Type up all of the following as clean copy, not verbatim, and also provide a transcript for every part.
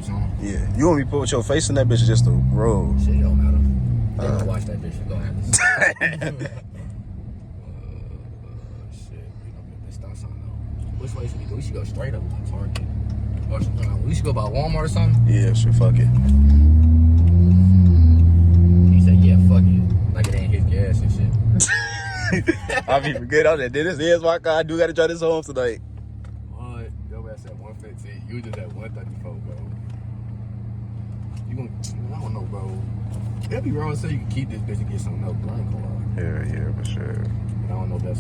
on. Yeah. You want me to put your face in that bitch just to roll. Shit, it don't matter. They gonna watch that bitch and go have this. Shit, we gonna get this stop sign though. Which way should we go? We should go straight up to Target. Or we should go by Walmart or something? Yeah, shit, fuck it. He said, yeah, fuck it. Like it ain't his gas and shit. I be forgetting all that. This is my car. I do gotta drive this home tonight. What? Your ass at 115. You just at 134, bro. You gonna, I don't know, bro. It'd be wrong to say you can keep this bitch and get something else, bro. I ain't gonna lie. Yeah, for sure. But I don't know if that's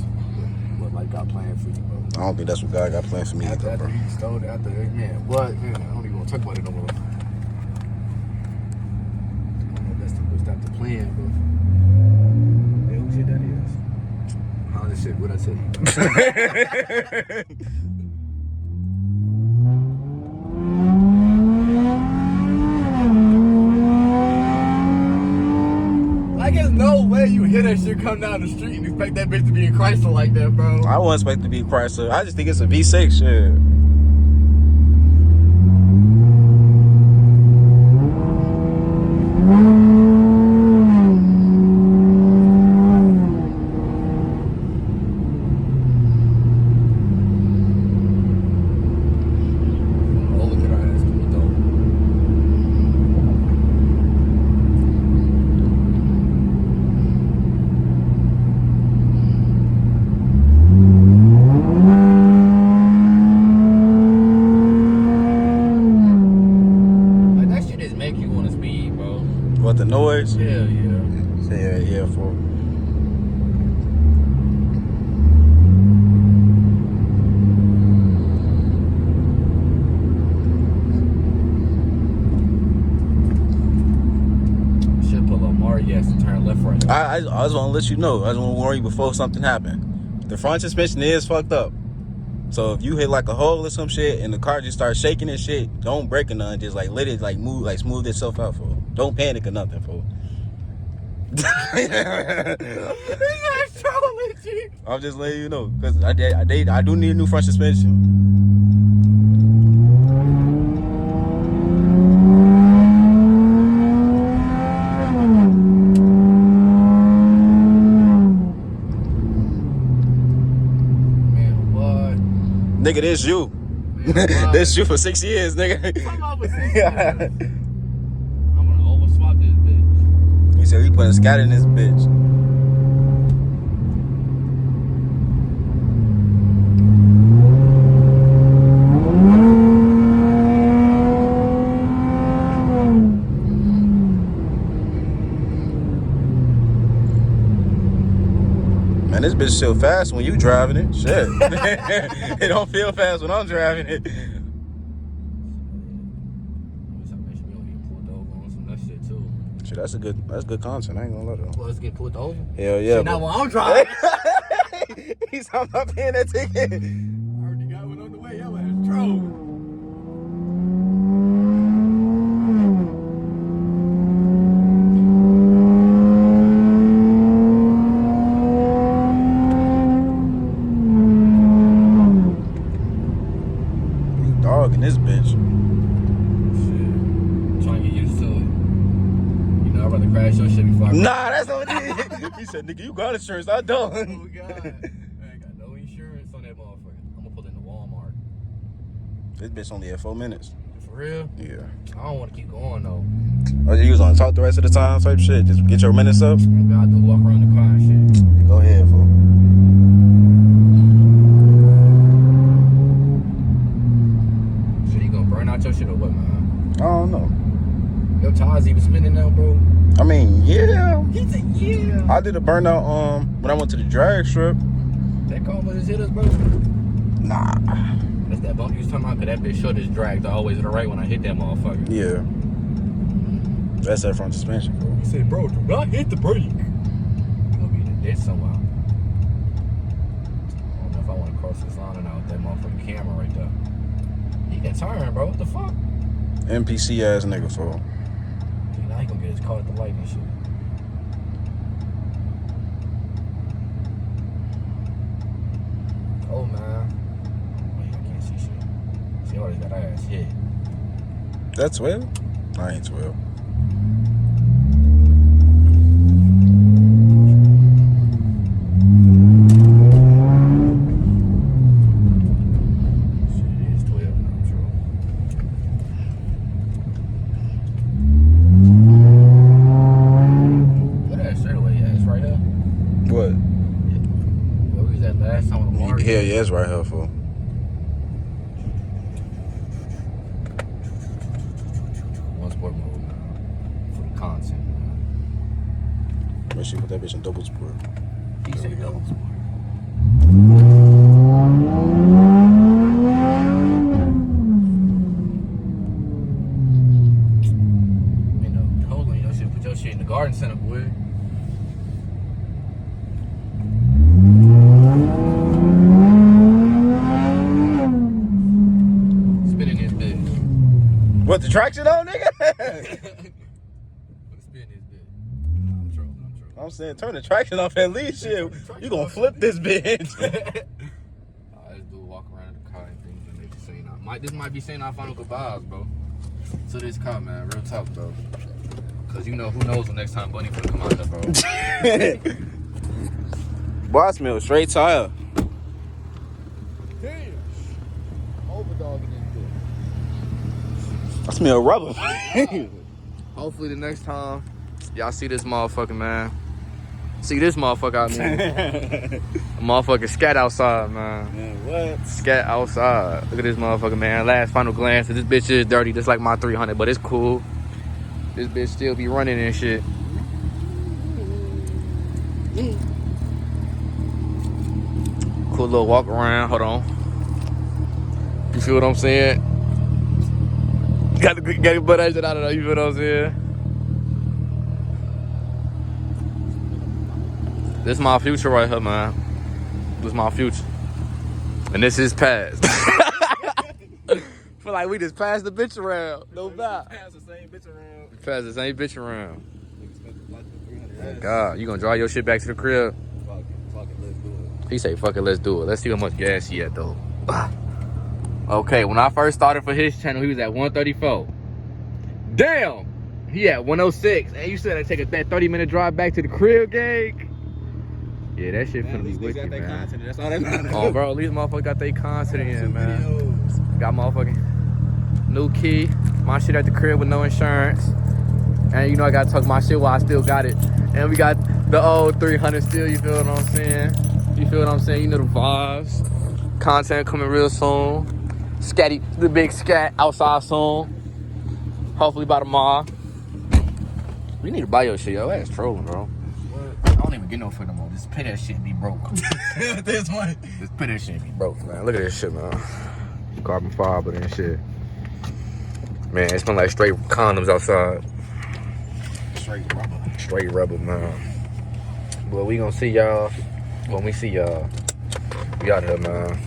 what like got planned for you, bro. I don't think that's what God got planned for me either, bro. After he stole it, after man, what? Man, I don't even want to talk about it no more. I don't know if that's the plan, bro. Yeah, who shit that is? How this shit? What I tell you? Like, there's no way you hear that shit come down the street and expect that bitch to be a Chrysler like that, bro. I wouldn't expect it to be Chrysler. I just think it's a V6 shit. What, the noise? Yeah. Yeah, for. Should pull up Marias and turn left right. I just want to let you know. I just want to warn you before something happened. The front suspension is fucked up. So if you hit like a hole or some shit and the car just starts shaking and shit, don't break or nothing. Just like let it like move, like smooth itself out, fool. Don't panic or nothing, fool. I'm just letting you know, cause I do need a new front suspension. Nigga, this you. This you for 6 years, nigga. I'm gonna overswap this bitch. He said he putting scat in this bitch. Man, this bitch feel fast when you driving it. Shit. It don't feel fast when I'm driving it. Shit, that's good content. I ain't gonna let it. Well, let's get pulled over. Hell yeah. See, now when I'm driving. He's talking about paying that ticket. I already got one on the way. Yo, ass drove. In this bitch. Shit. I'm trying to get used to it. You know, I'd rather crash your shit before I Nah, that's not what he did. He said, nigga, you got insurance. I don't. Oh, God. I ain't got no insurance on that motherfucker. I'm gonna pull into Walmart. This bitch only had 4 minutes. For real? Yeah. I don't want to keep going, though. Oh, you was on talk the rest of the time type shit? Just get your minutes up? I'm gonna have to walk around the car and shit. Go ahead, fool. Burn out your shit or what, man? I don't know. Your tires even spinning now, bro? I mean, yeah. He said, yeah. I did a burnout when I went to the drag strip. That car was just hit us, bro? Nah. That's that bump you was talking about, because that bitch short is dragged always to the right when I hit that motherfucker. Yeah. That's that front suspension, bro. He said, bro, do not hit the brake. You're gonna be in the ditch somewhere. I don't know if I want to cross this line or not with that motherfucking camera right there. He can turn, bro. What the fuck? NPC ass nigga, fool. Dude, now he gonna get his car at the light and shit. Oh, man. Wait, I can't see shit. She already got her ass hit. That's 12? I ain't 12. Hell yeah, it's right here, fool. One sport mode now. For the content, man. Make sure you put that bitch in double sport. He said double sport. You know, hold on, you know, shit, put your shit in the garden center, boy. What, the traction on, nigga? I'm trolling. I'm saying, turn the traction off at least, shit. You gonna flip this bitch. This dude walk around in the car and things and make you saying, this might be saying our final goodbyes, bro. To this car, man. Real talk, bro. Cause you know, who knows when next time Bunny finna come out there, bro. Boy, I smell straight tire. Damn. Overdogging this bitch. I smell rubber. Hopefully the next time y'all see this motherfucker, man. See this motherfucker out there. A motherfucker scat outside, man. Man, what? Scat outside. Look at this motherfucker, man. Last final glance. This bitch is dirty, just like my 300, but it's cool. This bitch still be running and shit. Cool little walk around. Hold on. You feel what I'm saying? Got to put that shit out of there. You feel what I'm saying? This is my future right here, man. This is my future. And this is past. Feel like we just passed the bitch around. No doubt. Pass the same bitch around. Passed the same bitch around. Oh God, you gonna drive your shit back to the crib? Fuck it, let's do it. He say, fuck it, let's do it. Let's see how much gas he at, though. Okay, when I first started for his channel, he was at 134. Damn! He at 106. And you said I take that 30-minute drive back to the crib, gang? Yeah, that shit finna be wicked, man. That's all that matters. Oh, bro, at least motherfuckers got their content in, man. Got motherfucking new key. My shit at the crib with no insurance. And you know I gotta talk my shit while I still got it. And we got the old 300 still, you feel what I'm saying? You feel what I'm saying? You know the vibes. Content coming real soon. Scatty, the big scat outside soon. Hopefully by tomorrow. We need to buy your shit, yo. That's trolling, bro. I don't even get no for no more. Just pay that shit and be broke. This one. Just pay that shit and be broke, man. Look at this shit, man. Carbon fiber and shit. Man, it smell like straight condoms outside. Straight rubber. Straight rubber, man. But we gonna see y'all when we see y'all. We out here, man.